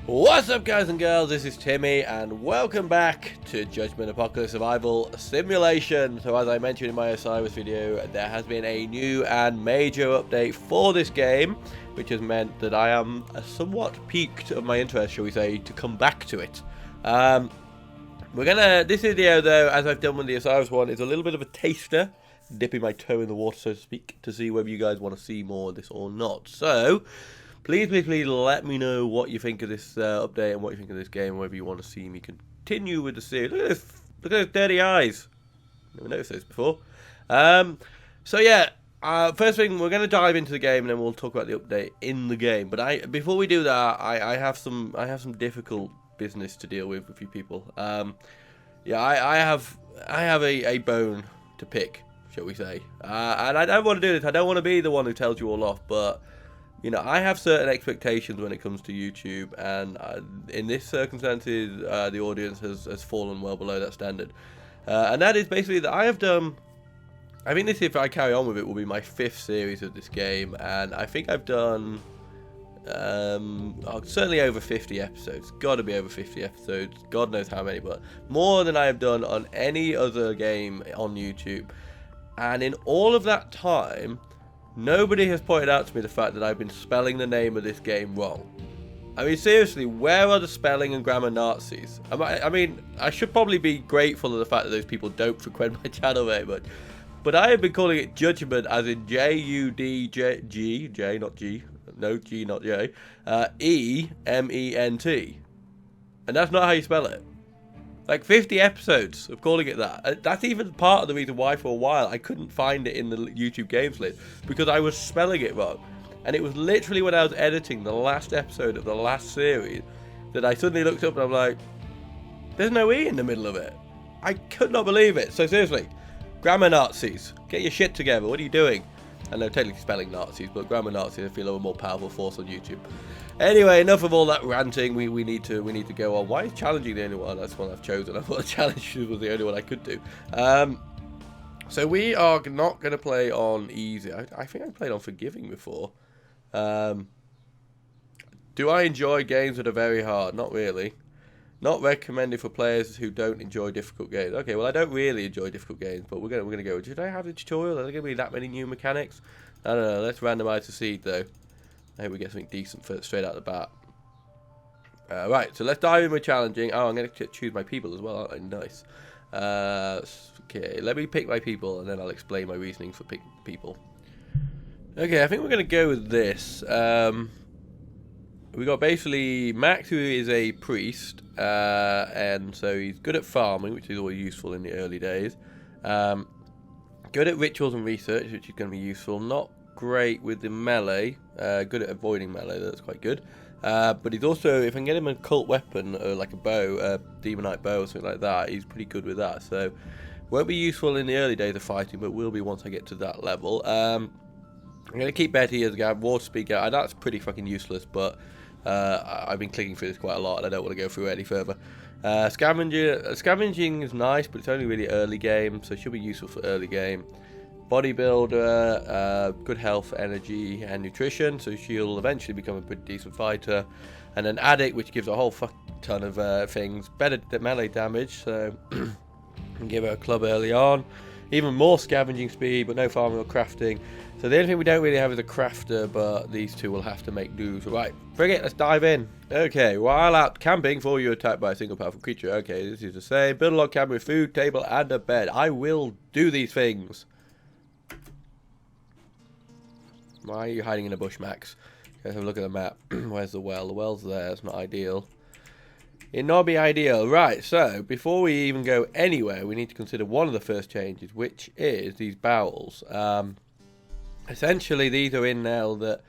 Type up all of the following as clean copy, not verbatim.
What's up, guys and girls, this is Timmy and welcome back to Judgement Apocalypse Survival Simulation. So as I mentioned in my Osiris video, there has been a new and major update for this game, which has meant that I am somewhat piqued of my interest, shall we say, to come back to it. This video though, as I've done with the Osiris one, is a little bit of a taster, dipping my toe in the water so to speak, to see whether you guys want to see more of this or not. So please let me know what you think of this update and what you think of this game, and whether you want to see me continue with the series. Look at those dirty eyes. Never noticed those before. So yeah, first thing, we're going to dive into the game and then we'll talk about the update in the game. But before we do that, I have some difficult business to deal with a few people. Yeah, I have a bone to pick, shall we say. And I don't want to do this. I don't want to be the one who tells you all off, but you know, I have certain expectations when it comes to YouTube, and in this circumstances, the audience has fallen well below that standard. And that is basically that I have done, I think this, if I carry on with it, will be my 5th series of this game, and I think I've done certainly over 50 episodes. Got to be over 50 episodes, God knows how many, but more than I have done on any other game on YouTube. And in all of that time, nobody has pointed out to me the fact that I've been spelling the name of this game wrong. I mean, seriously, where are the spelling and grammar Nazis? I mean, I should probably be grateful of the fact that those people don't frequent my channel very much. But I have been calling it Judgement, as in J-U-D-G, J, not G, no, G, not J, E-M-E-N-T. And that's not how you spell it. Like 50 episodes of calling it that. That's even part of the reason why for a while I couldn't find it in the YouTube games list, because I was spelling it wrong. And it was literally when I was editing the last episode of the last series that I suddenly looked up and I'm like, there's no E in the middle of it. I could not believe it. So seriously, grammar Nazis, get your shit together. What are you doing? And they're technically spelling Nazis, but grammar Nazis I feel are a more powerful force on YouTube. Anyway, enough of all that ranting. We need to go on. Why is challenging the only one? That's the one I've chosen. I thought challenge was the only one I could do. So we are not going to play on easy. I think I played on forgiving before. Do I enjoy games that are very hard? Not really. Not recommended for players who don't enjoy difficult games. Okay, well I don't really enjoy difficult games, but we're gonna go. Did I have the tutorial? Are there gonna be that many new mechanics? I don't know. Let's randomize the seed though. I hope we get something decent straight out the bat. Right, so let's dive in with challenging. Oh, I'm going to choose my people as well, aren't I? Nice. Okay, let me pick my people, and then I'll explain my reasoning for picking people. Okay, I think we're going to go with this. We got basically Max, who is a priest, and so he's good at farming, which is always useful in the early days. Good at rituals and research, which is going to be useful. Not great with the melee, good at avoiding melee, that's quite good. But he's also, if I can get him a cult weapon, like a bow, a demonite bow or something like that, he's pretty good with that. So won't be useful in the early days of fighting, but will be once I get to that level. I'm going to keep Betty as a guy, water speaker, and that's pretty fucking useless, but I've been clicking through this quite a lot and I don't want to go through it any further. Scavenging is nice, but it's only really early game, so it should be useful for early game. Bodybuilder, good health, energy, and nutrition, so she'll eventually become a pretty decent fighter. And an addict, which gives a whole fuck ton of things. Better melee damage, so can give her a club early on. Even more scavenging speed, but no farming or crafting. So the only thing we don't really have is a crafter, but these two will have to make do. So right, bring it, let's dive in. Okay, while out camping, before you're attacked by a single powerful creature. Okay, this is the same. Build a log cabin with food, table, and a bed. I will do these things. Why are you hiding in a bush, Max? Let's have a look at the map. Where's the well? The well's there. It's not ideal. It'd not be ideal. Right, so before we even go anywhere, we need to consider one of the first changes, which is these bowels. Essentially, these are in now that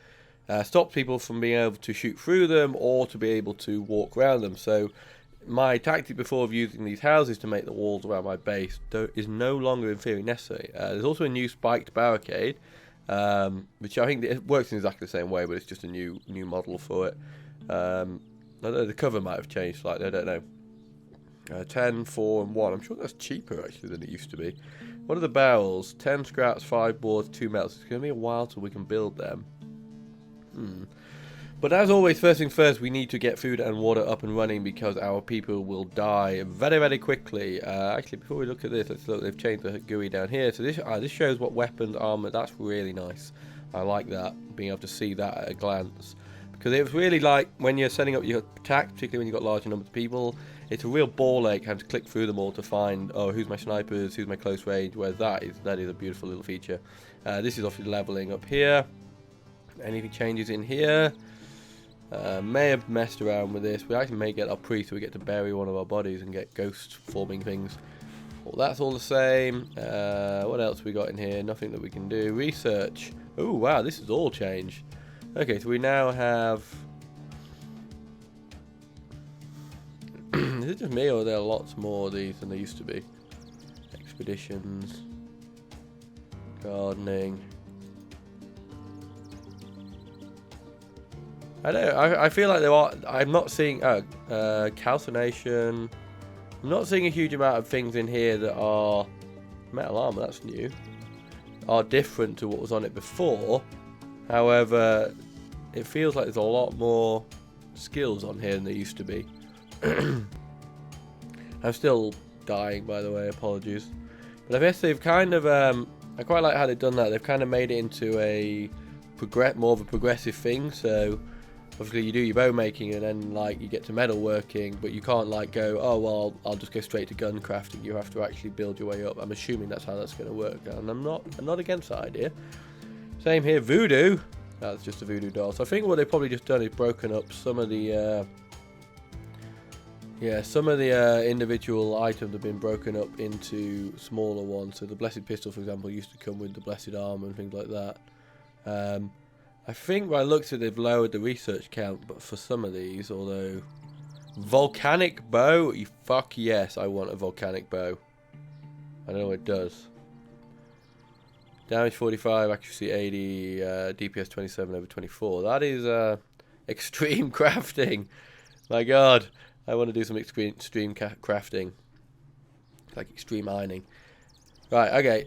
stop people from being able to shoot through them or to be able to walk around them. So my tactic before of using these houses to make the walls around my base is no longer in theory necessary. There's also a new spiked barricade, which I think it works in exactly the same way, but it's just a new model for it. The cover might have changed slightly, I don't know. 10, 4, and 1. I'm sure that's cheaper actually than it used to be. What are the barrels? 10 scraps, 5 boards, 2 metals. It's going to be a while till we can build them. But as always, first things first, we need to get food and water up and running because our people will die very, very quickly. Actually, before we look at this, let's look. They've changed the GUI down here. So this shows what weapons, armor. That's really nice. I like that, being able to see that at a glance. Because it was really like when you're setting up your attack, particularly when you've got larger numbers of people, it's a real ball ache having to click through them all to find, oh, who's my snipers, who's my close range, whereas that is a beautiful little feature. This is obviously leveling up here. Anything changes in here? May have messed around with this. We actually may get our priest, so we get to bury one of our bodies and get ghost forming things. Well, that's all the same. What else we got in here? Nothing that we can do. Research. Oh wow, this has all changed. Okay, so we now have. Is it just me, or are there lots more of these than there used to be? Expeditions, gardening. I don't know, I feel like there are. I'm not seeing calcination. I'm not seeing a huge amount of things in here that are metal armor. That's new. Are different to what was on it before. However, it feels like there's a lot more skills on here than there used to be. I'm still dying, by the way. Apologies. But I guess they've kind of. I quite like how they've done that. They've kind of made it into a more of a progressive thing. So. Obviously you do your bow making and then like you get to metal working, but you can't like go, oh well, I'll just go straight to gun crafting. You have to actually build your way up. I'm assuming that's how that's going to work, and I'm not against that idea. Same here, voodoo. That's just a voodoo doll. So I think what they've probably just done is broken up some of the individual items have been broken up into smaller ones. So the blessed pistol, for example, used to come with the blessed armor and things like that. I think by the looks of it, they've lowered the research count, but for some of these, although... Volcanic bow? Fuck yes, I want a volcanic bow. I don't know what it does. Damage 45, accuracy 80, DPS 27 over 24. That is extreme crafting. My god, I want to do some extreme crafting. Like extreme ironing. Right, okay.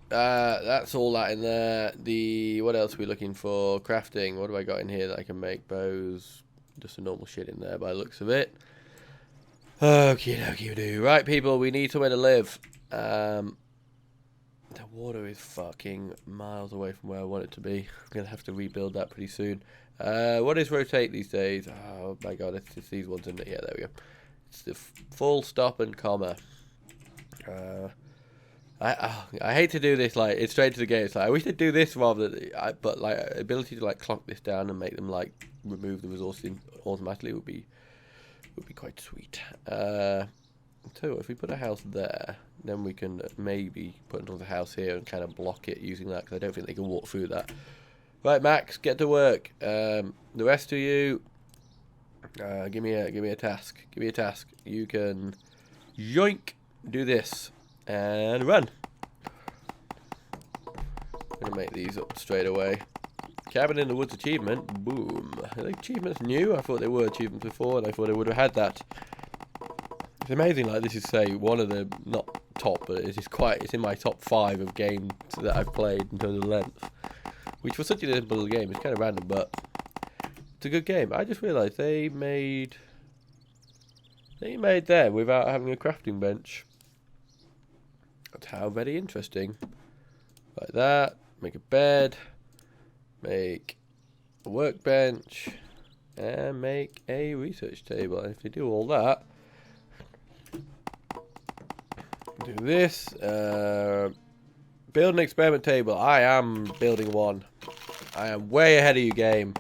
That's all that in there. What else are we looking for? Crafting. What have I got in here that I can make? Bows. Just a normal shit in there by the looks of it. Okie dokie do. Right, people, we need somewhere to live. The water is fucking miles away from where I want it to be. I'm going to have to rebuild that pretty soon. What is rotate these days? Oh my god, it's these ones, isn't it? Yeah, there we go. It's the full stop and comma. I hate to do this, like, it's straight to the game. It's like, I wish they'd do this rather than, but like, ability to like clock this down and make them like remove the resources automatically would be quite sweet. So if we put a house there, then we can maybe put another house here and kind of block it using that, because I don't think they can walk through that. Right, Max, get to work. The rest of you, give me a task. Give me a task. You can yoink, do this. And run. I'm gonna make these up straight away. Cabin in the Woods achievement. Boom. Are the achievements new? I thought they were achievements before, and I thought I would have had that. It's amazing. Like, this is, say, one of the not top, but it's in my top 5 of games that I've played in terms of length. Which for such a simple game, it's kind of random, but it's a good game. I just realised they made them without having a crafting bench. That's how very interesting. Like that. Make a bed. Make a workbench. And make a research table. And if you do all that, do this. Build an experiment table. I am building one. I am way ahead of you, game.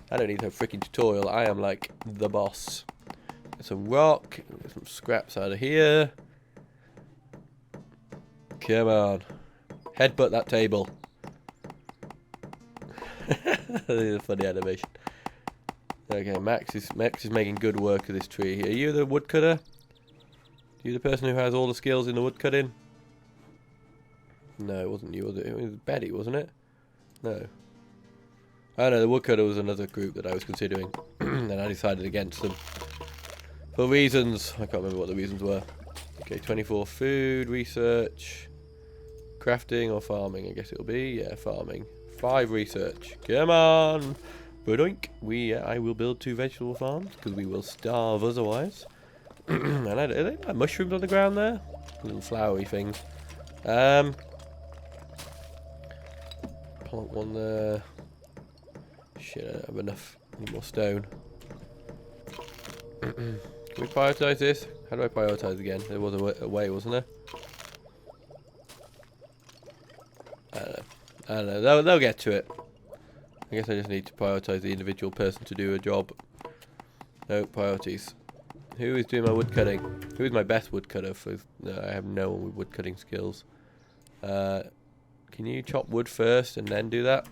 I don't need no freaking tutorial. I am like the boss. Get some rock. Get some scraps out of here. Come on. Headbutt that table. That is a funny animation. Okay, Max is making good work of this tree here. Are you the woodcutter? Are you the person who has all the skills in the woodcutting? No, it wasn't you, was it? It was Betty, wasn't it? No. Oh no, the woodcutter was another group that I was considering. And I decided against them. For reasons, I can't remember what the reasons were. Okay, 24 food, research. Crafting or farming, I guess it'll be. Yeah, farming. 5 research. Come on! Bodoink. I will build 2 vegetable farms because we will starve otherwise. And are they like mushrooms on the ground there? Little flowery things. Plant one there. Shit, I don't have enough. Need more stone. Can we prioritise this? How do I prioritise again? There was a way, wasn't there? I don't know. They'll get to it. I guess I just need to prioritise the individual person to do a job. No priorities. Who is doing my wood cutting? Who is my best woodcutter? No, I have no one with wood cutting skills. Can you chop wood first and then do that?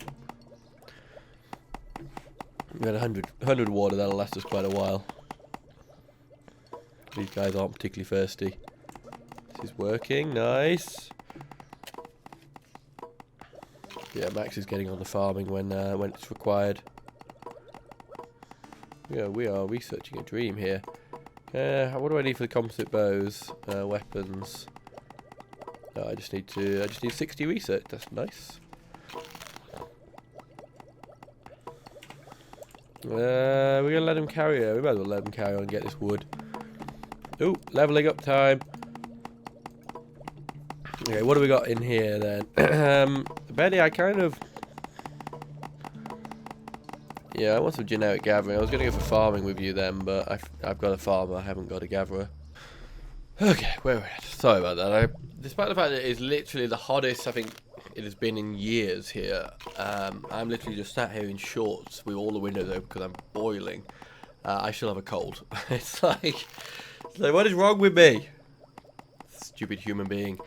We got 100 water. That'll last us quite a while. These guys aren't particularly thirsty. This is working. Nice. Yeah, Max is getting on the farming when it's required. Yeah, we are researching a dream here. What do I need for the composite bows? Weapons. I just need 60 research. That's nice. We're gonna let him carry on. We might as well let him carry on and get this wood. Ooh, leveling up time. Okay, what do we got in here then? Benny, I kind of... Yeah, I want some generic gathering. I was going to go for farming with you then, but I've got a farmer. I haven't got a gatherer. Okay, where are we at? Sorry about that. Despite the fact that it is literally the hottest I think it has been in years here, I'm literally just sat here in shorts with all the windows open because I'm boiling. I still have a cold. It's like, what is wrong with me? Stupid human being.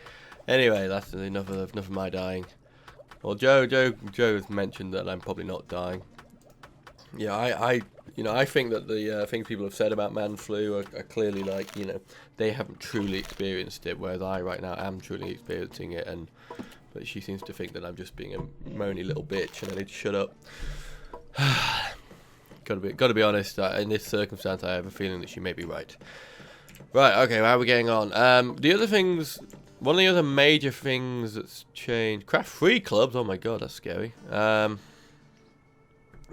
Anyway, that's enough of my dying. Well, Joe has mentioned that I'm probably not dying. Yeah, I think that the things people have said about man flu are clearly like, they haven't truly experienced it, whereas I right now am truly experiencing it, but she seems to think that I'm just being a moany little bitch and I need to shut up. Gotta be honest, in this circumstance I have a feeling that she may be right. Right, okay, how are we getting on? One of the other major things that's changed... Craft free clubs? Oh my god, that's scary.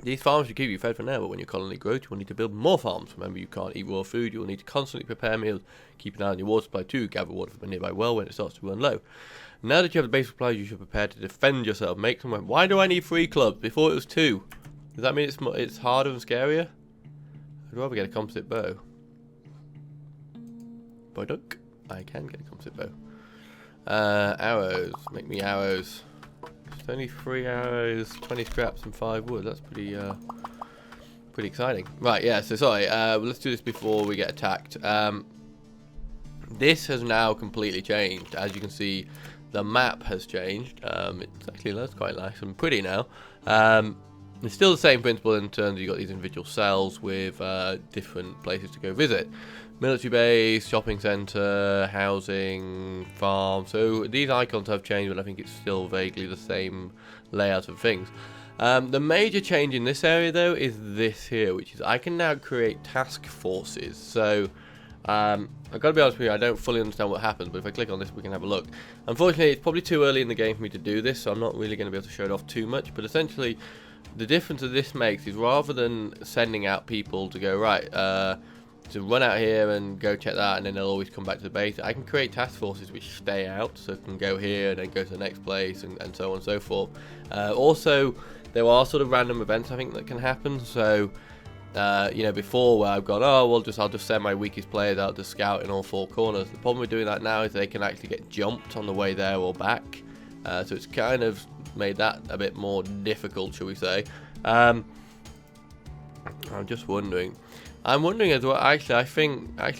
These farms should keep you fed for now, but when your colony grows, you will need to build more farms. Remember, you can't eat raw food. You will need to constantly prepare meals. Keep an eye on your water supply too. Gather water from a nearby well when it starts to run low. Now that you have the basic supplies, you should prepare to defend yourself. Make them... Why do I need 3 clubs? Before it was 2. Does that mean it's harder and scarier? I'd rather get a composite bow. Boydunk. I can get a composite bow. Arrows. Make me arrows. It's only 3 arrows, 20 scraps and 5 wood. That's pretty exciting. Right, yeah, so sorry. Let's do this before we get attacked. This has now completely changed. As you can see, the map has changed. That's quite nice and pretty now. It's still the same principle in terms of you've got these individual cells with different places to go visit. Military base, shopping centre, housing, farm. So these icons have changed, but I think it's still vaguely the same layout of things. The major change in this area, though, is this here, which is I can now create task forces. So I've got to be honest with you, I don't fully understand what happens, but if I click on this, we can have a look. Unfortunately, it's probably too early in the game for me to do this, so I'm not really going to be able to show it off too much. But essentially, the difference that this makes is rather than sending out people to go, right, to run out here and go check that, and then they'll always come back to the base, I can create task forces which stay out, so it can go here and then go to the next place and so on and so forth. Also, there are sort of random events I think that can happen. So before where I've gone, oh well, I'll just send my weakest players out to scout in all 4 corners. The problem with doing that now is they can actually get jumped on the way there or back, so it's kind of made that a bit more difficult, shall we say. I'm just wondering. I'm wondering as well, actually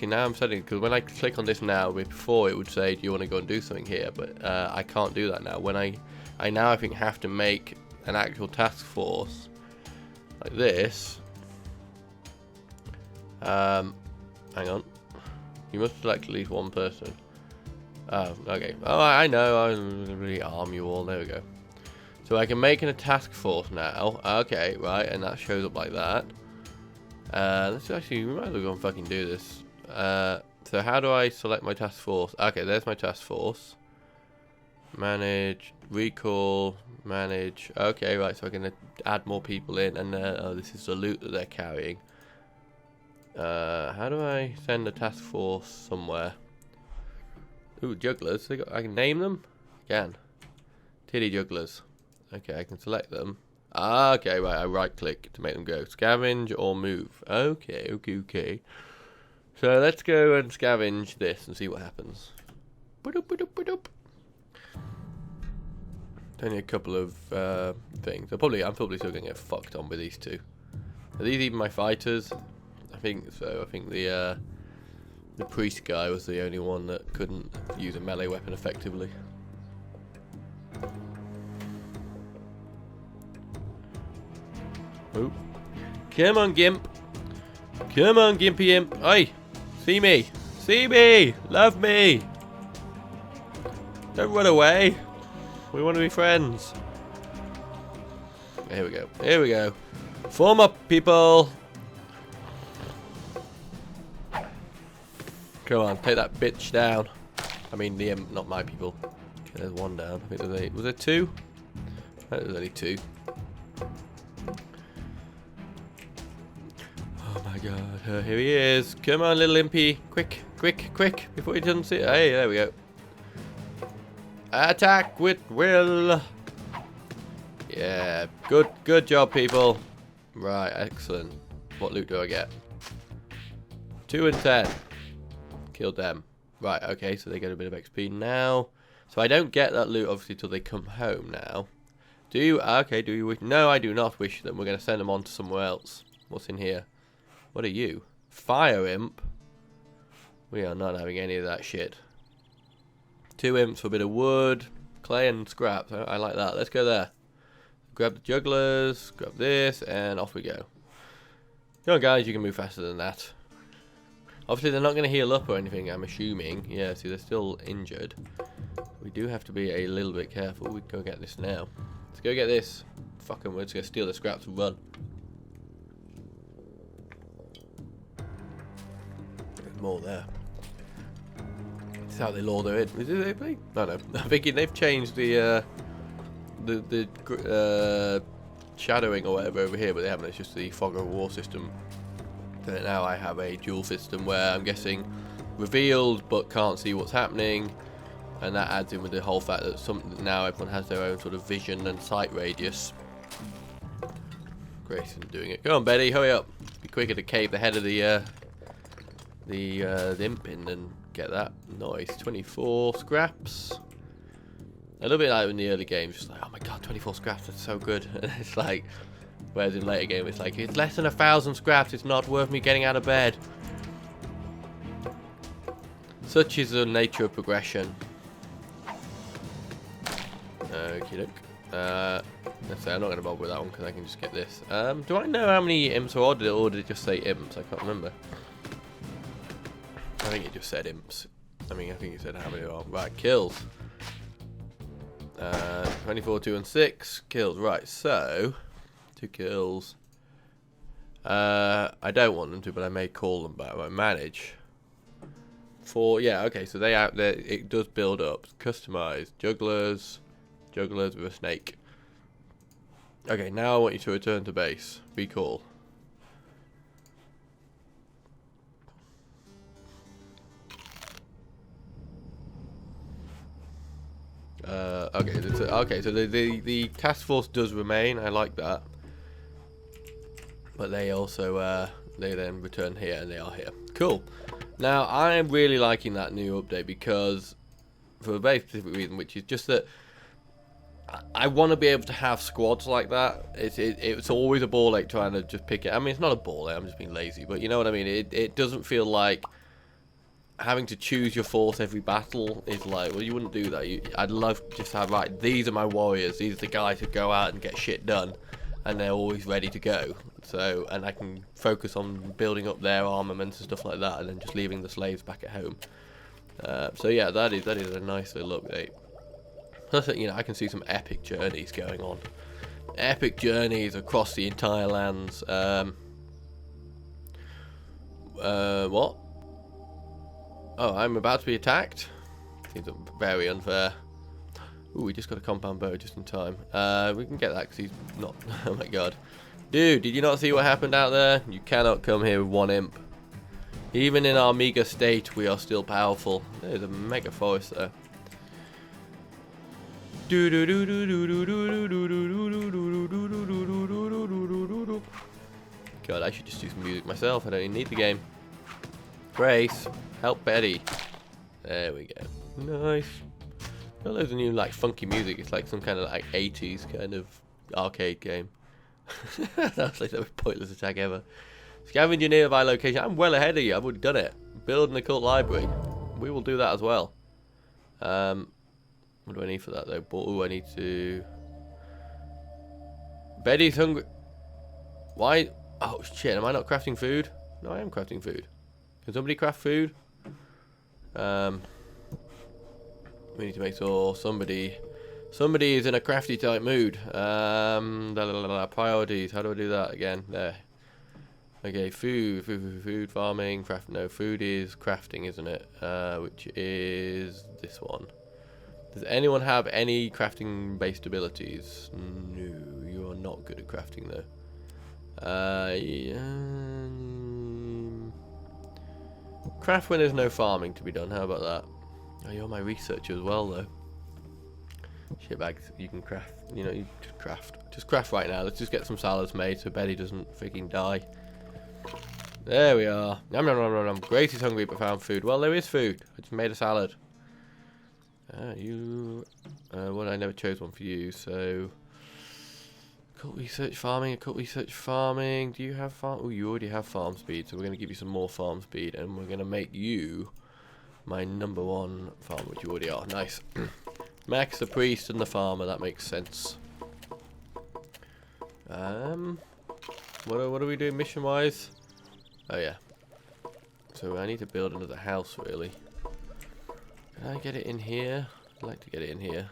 now I'm setting, because when I click on this now, before it would say, do you want to go and do something here? But I can't do that now. When I think have to make an actual task force like this. Hang on. You must select at least 1 person. Oh, okay. Oh, I know. I'm really arm you all. There we go. So I can make a task force now. Okay, right, and that shows up like that. Let's actually, we might as well go and fucking do this. So how do I select my task force? Okay, there's my task force. Manage, recall, manage. Okay, right, so I'm going to add more people in, and oh, this is the loot that they're carrying. How do I send a task force somewhere? Ooh, jugglers. I can name them? Again. Titty jugglers. Okay, I can select them. Ah, okay, right, I right click to make them go. Scavenge or move. Okay, okay. So let's go and scavenge this and see what happens. Only a couple of things. I'm probably still gonna get fucked on with these two. Are these even my fighters? I think so. I think the priest guy was the only one that couldn't use a melee weapon effectively. Oh. Come on, Gimp. Come on, Gimpy Imp. Oi! See me! See me! Love me! Don't run away! We want to be friends. Here we go. Here we go. Form up, people! Come on, take that bitch down. I mean, the not my people. Okay, there's one down. I think there's 8. Was there 2? I think there's only 2. Oh my god, here he is. Come on, little impy. Quick, quick, quick, before he doesn't see it. Hey, there we go. Attack with will. Yeah, good job, people. Right, excellent. What loot do I get? 2 and 10. Killed them. Right, okay, so they get a bit of XP now. So I don't get that loot, obviously, till they come home now. Do you? Okay, do you wish? No, I do not wish them. We're going to send them on to somewhere else. What's in here? What are you? Fire imp? We are not having any of that shit. 2 imps for a bit of wood, clay and scraps. I like that. Let's go there. Grab the jugglers, grab this, and off we go. Come on, guys, you can move faster than that. Obviously, they're not going to heal up or anything, I'm assuming. Yeah, see, they're still injured. We do have to be a little bit careful. We can go get this now. Let's go get this. Fuck them, we're just going to steal the scraps and run. There's more there. That's how they lure in. Is it they? No, no. I'm thinking they've changed the shadowing or whatever over here, but they haven't. It's just the fog of war system. So now I have a dual system where I'm guessing revealed but can't see what's happening, and that adds in with the whole fact that now everyone has their own sort of vision and sight radius. Grayson's doing it. Go on, Betty, hurry up. Be quicker to cave the head of the imp in and get that. Nice. 24 scraps. A little bit like in the early games, just like, oh my god, 24 scraps, that's so good. And it's like, whereas in later game, it's like, it's less than 1,000 scraps, it's not worth me getting out of bed. Such is the nature of progression. Okie doke. Let's say I'm not going to bother with that one because I can just get this. Do I know how many imps are ordered, or did it just say imps? I can't remember. I think it just said imps. I mean, I think it said how many are. Right, kills. 24, 2 and 6 kills. Right, so 2 kills. I don't want them to, but I may call them back. Right, manage. 4, yeah, okay, so they out there, it does build up. Customize jugglers with a snake. Okay, now I want you to return to base. Recall. Okay, so the task force does remain. I like that, but they also they then return here, and they are here. Cool. Now I am really liking that new update because for a very specific reason, which is just that I want to be able to have squads like that. It's always a ball ache trying to just pick it. I mean, it's not a ball ache. I'm just being lazy, but you know what I mean. It doesn't feel like having to choose your force every battle is like, well, you wouldn't do that. I'd love to just have, right, these are my warriors. These are the guys who go out and get shit done, and they're always ready to go. So, and I can focus on building up their armaments and stuff like that, and then just leaving the slaves back at home. So yeah, that is a nice little update. Plus, you know, I can see some epic journeys going on. Epic journeys across the entire lands. What? Oh, I'm about to be attacked? Seems very unfair. Ooh, we just got a compound bow just in time. We can get that because he's not... Oh my god. Dude, did you not see what happened out there? You cannot come here with one imp. Even in our meager state, we are still powerful. There's a mega forest there. God, I should just do some music myself. I don't even need the game. Grace, help Betty. There we go. Nice. Well, there's a new like funky music. It's like some kind of like 80s kind of arcade game. That's like the most pointless attack ever. Scavenge your nearby location. I'm well ahead of you. I've already done it. Build an occult library. We will do that as well. What do I need for that though? Oh, I need to... Betty's hungry. Why? Oh shit, am I not crafting food? No, I am crafting food. Can somebody craft food? We need to make sure somebody is in a crafty type mood. Priorities. How do I do that again? There. Okay, food farming, craft. No, food is crafting, isn't it? Which is this one. Does anyone have any crafting based abilities? No, you are not good at crafting though. Craft when there's no farming to be done. How about that? Oh, you're my researcher as well though. Shitbags, you can craft. You know, you just craft. Just craft right now. Let's just get some salads made so Betty doesn't freaking die. There we are. Nom nom nom nom nom. Grace is hungry but found food. Well, there is food. I just made a salad. Well, I never chose one for you, so... Occult research farming. Do you have farm? Oh, you already have farm speed, so we're going to give you some more farm speed, and we're going to make you my ¡1 farmer, which you already are. Nice. Max the priest and the farmer, that makes sense. What are we doing mission-wise? Oh, yeah. So I need to build another house, really. Can I get it in here? I'd like to get it in here.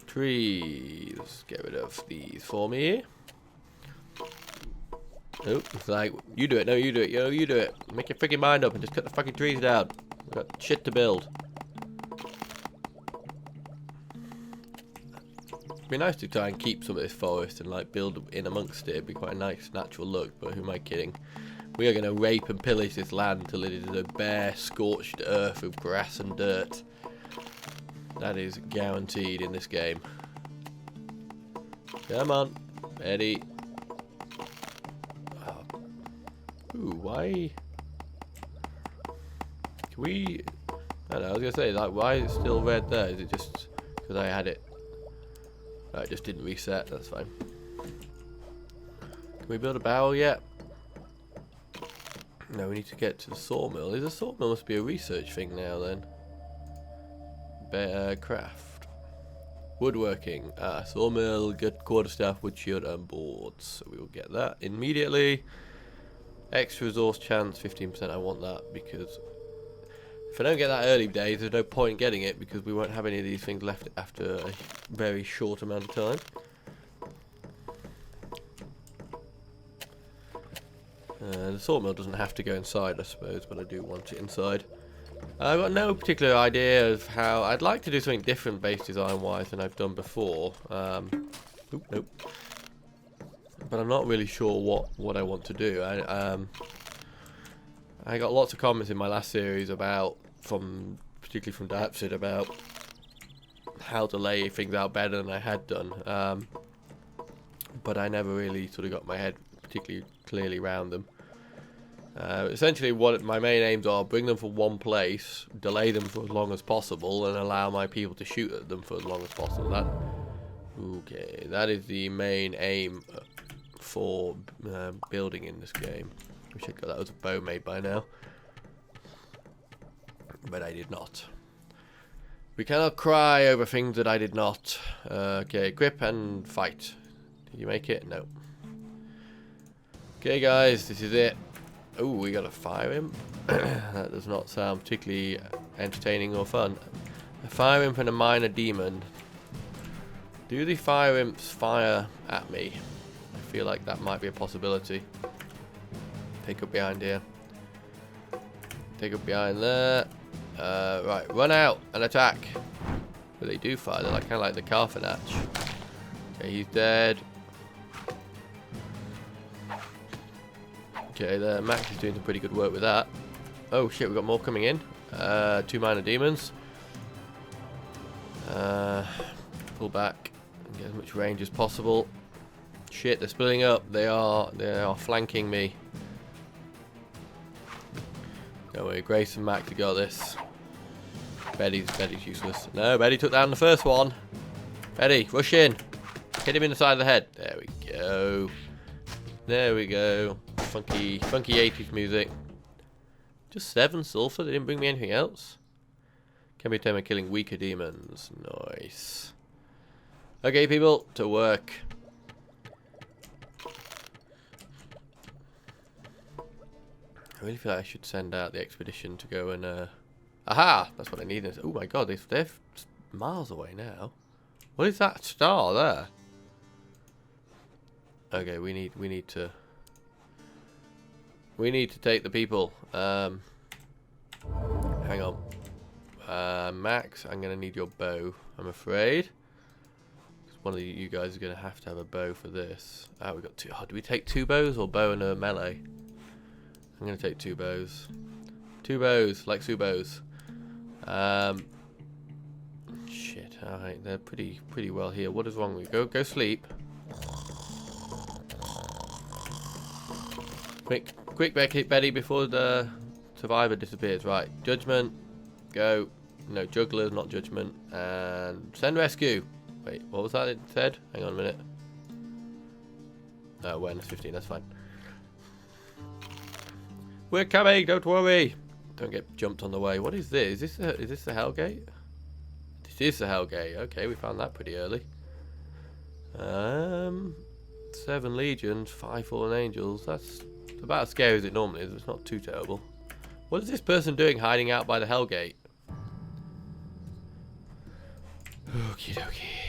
Trees. Get rid of these for me. Oh, it's like, you do it. No, you do it. Yo, you do it. Make your freaking mind up and just cut the fucking trees down. We've got shit to build. It'd be nice to try and keep some of this forest and like build in amongst it. It'd be quite a nice natural look, but who am I kidding? We are going to rape and pillage this land until it is a bare, scorched earth with grass and dirt. That is guaranteed in this game. Come on, Eddie. Oh. Ooh, why? Can we... I don't know, I was going to say, like, why is it still red there? Is it just because I had it? Right, it just didn't reset, that's fine. Can we build a barrel yet? No, we need to get to the sawmill. The sawmill must be a research thing now then. Craft. Woodworking. Sawmill, good quarterstaff, wood shield and boards. So we will get that immediately. Extra resource chance, 15%. I want that because if I don't get that early days, there's no point in getting it because we won't have any of these things left after a very short amount of time. The sawmill doesn't have to go inside, I suppose, but I do want it inside. I've got no particular idea of how... I'd like to do something different base design-wise than I've done before. Nope. But I'm not really sure what I want to do. I got lots of comments in my last series about, particularly from Dapsid, about how to lay things out better than I had done. But I never really sort of got my head particularly clearly around them. Essentially what my main aims are: bring them from one place, delay them for as long as possible, and allow my people to shoot at them for as long as possible. That is the main aim for building in this game. Wish I'd got that as a bow made by now, but I did not. We cannot cry over things that I did not. Okay, equip and fight. Did you make it? No. Okay guys, this is it. Oh, we gotta fire him. That does not sound particularly entertaining or fun. A fire imp and a minor demon. Do the fire imps fire at me? I feel like that might be a possibility. Take up behind here. Take up behind there. Right, run out and attack. But they do fire. They're like, kind of like the Carfanach. Okay, he's dead. Okay, there. Max is doing some pretty good work with that. Oh shit, we've got more coming in. 2 minor demons. Pull back and get as much range as possible. Shit, they're splitting up. They are flanking me. Don't worry, Grace and Max have got this. Betty's useless. No, Betty took down the first one. Betty, rush in. Hit him in the side of the head. There we go. There we go. Funky 80s music. Just 7 sulfur. They didn't bring me anything else. Can be obtained by killing weaker demons. Nice. Okay, people, to work. I really feel like I should send out the expedition to go and aha! That's what I need. Oh my god, they're miles away now. What is that star there? Okay, we need to take the people. Hang on. Max, I'm gonna need your bow, I'm afraid. One of you guys is gonna have to have a bow for this. Ah, we got 2. Oh, do we take 2 bows or bow and a melee? I'm gonna take 2 bows. 2 bows, like Subos. Shit. Alright, they're pretty well here. What is wrong with you? Go sleep. Quick, Betty, before the survivor disappears. Right, Judgment. Go. No, Jugglers, not Judgment. And send rescue. Wait, what was that it said? Hang on a minute. No, awareness 15. That's fine. We're coming, don't worry. Don't get jumped on the way. What is this? Is this the Hellgate? This is the Hellgate. Okay, we found that pretty early. 7 legions, 5 fallen angels. That's about as scary as it normally is. It's not too terrible. What is this person doing hiding out by the Hellgate? Okie dokie.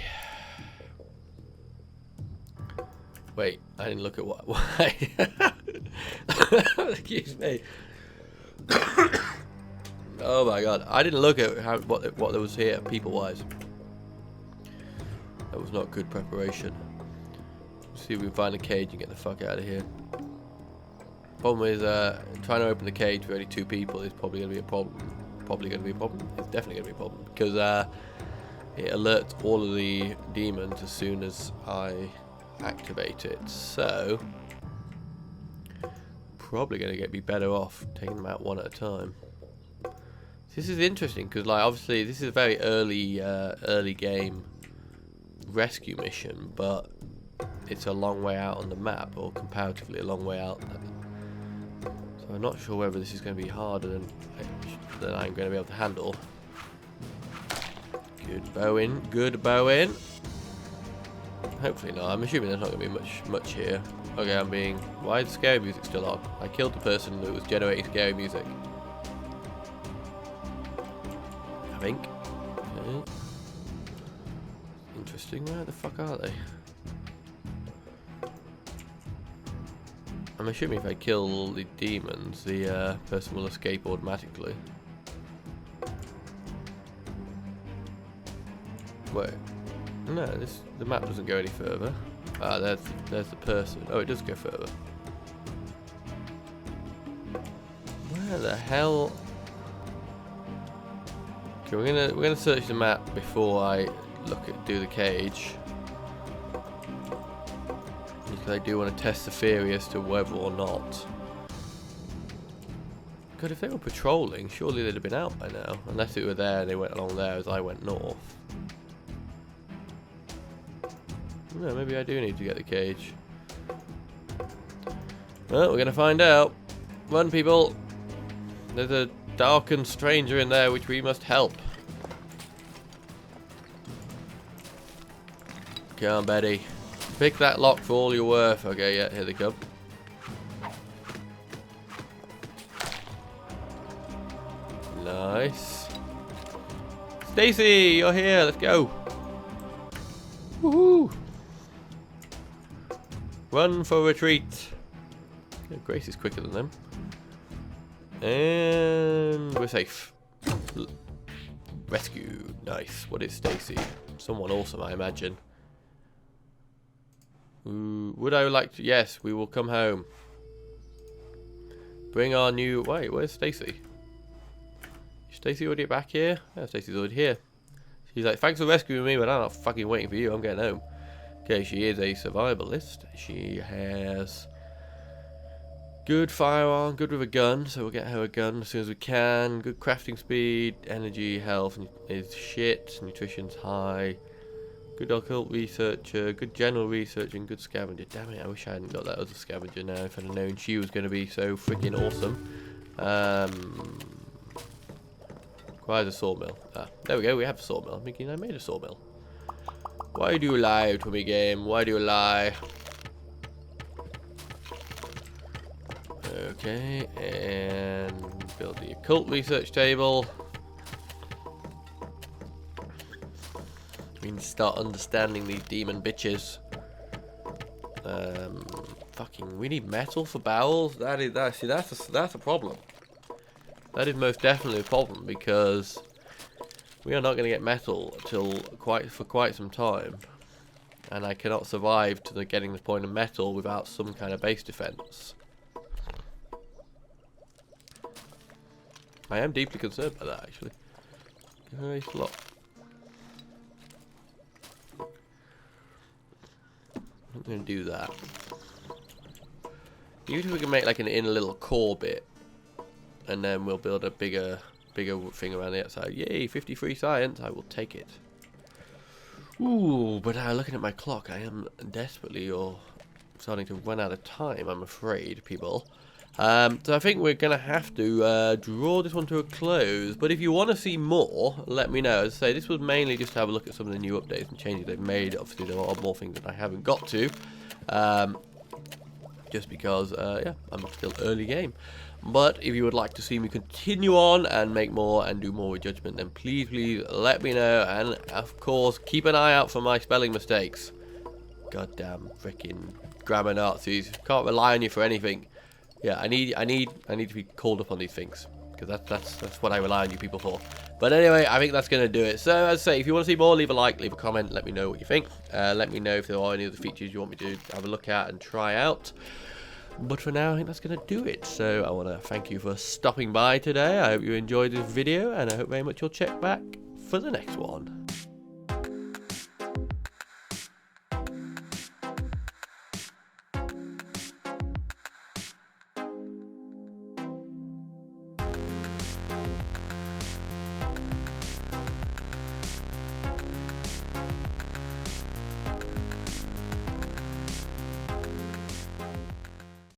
Wait, I didn't look at why. Excuse me. Oh my god, I didn't look at what there was here, people-wise. That was not good preparation. Let's see if we can find a cage and get the fuck out of here. Problem is, trying to open the cage with only 2 people is probably going to be a problem. It's definitely going to be a problem because it alerts all of the demons as soon as I activate it. So probably going to be better off taking them out one at a time. This is interesting because, like, obviously this is a very early game rescue mission, but it's a long way out on the map, or comparatively a long way out. So I'm not sure whether this is going to be harder than I'm going to be able to handle. Good bow in, good bow in. Hopefully not. I'm assuming there's not going to be much here. Okay, I'm being... Why is the scary music still on? I killed the person that was generating scary music. I think. Okay. Interesting. Where the fuck are they? I'm assuming if I kill the demons, the person will escape automatically. Wait. No, the map doesn't go any further. Ah, there's the person. Oh, it does go further. Where the hell? Okay, we're gonna search the map before I do the cage, because I do want to test the theory as to whether or not. God, if they were patrolling, surely they'd have been out by now, unless they were there and they went along there as I went north. No, maybe I do need to get the cage. Well, we're gonna find out. Run, people. There's a darkened stranger in there which we must help. Come on, Betty. Pick that lock for all you're worth. Okay, yeah, here they come. Nice. Stacy, you're here. Let's go. Woohoo! Run for retreat. Yeah, Grace is quicker than them. And we're safe. Rescue. Nice. What is Stacy? Someone awesome, I imagine. Ooh, would I like to? Yes, we will come home. Bring our new... Wait, where's Stacy? Is Stacy already back here? Yeah, Stacy's already here. She's like, thanks for rescuing me, but I'm not fucking waiting for you. I'm getting home. Okay, she is a survivalist. She has good firearm, good with a gun, so we'll get her a gun as soon as we can. Good crafting speed, energy, health is shit, nutrition's high. Good occult researcher, good general research, and good scavenger. Damn it, I wish I hadn't got that other scavenger now if I'd have known she was going to be so freaking awesome. Requires a sawmill. Ah, there we go, we have a sawmill. I'm thinking I made a sawmill. Why do you lie to me, game? Why do you lie? Okay, and build the occult research table. We need to start understanding these demon bitches. Fucking, we need metal for bowels. See, that's a problem. That is most definitely a problem because we are not going to get metal for quite some time, and I cannot survive to getting the point of metal without some kind of base defense. I am deeply concerned by that, actually. Very lot. I'm going to do that. Even if we can make like an inner little core bit, and then we'll build a bigger thing around the outside. Yay, 53 science, I will take it. Ooh, but looking at my clock, I am desperately starting to run out of time, I'm afraid, people. So I think we're going to have to draw this one to a close. But if you want to see more, let me know. As I say, this was mainly just to have a look at some of the new updates and changes they've made. Obviously, there are more things that I haven't got to. Just because, yeah, I'm still early game. But if you would like to see me continue on and make more and do more with Judgment, then please let me know. And, of course, keep an eye out for my spelling mistakes. Goddamn freaking grammar Nazis. Can't rely on you for anything. Yeah, I need to be called up on these things, because that's what I rely on you people for. But anyway, I think that's going to do it. So as I say, if you want to see more, leave a like, leave a comment, let me know what you think. Let me know if there are any other features you want me to have a look at and try out. But for now, I think that's going to do it. So I want to thank you for stopping by today. I hope you enjoyed this video, and I hope very much you'll check back for the next one.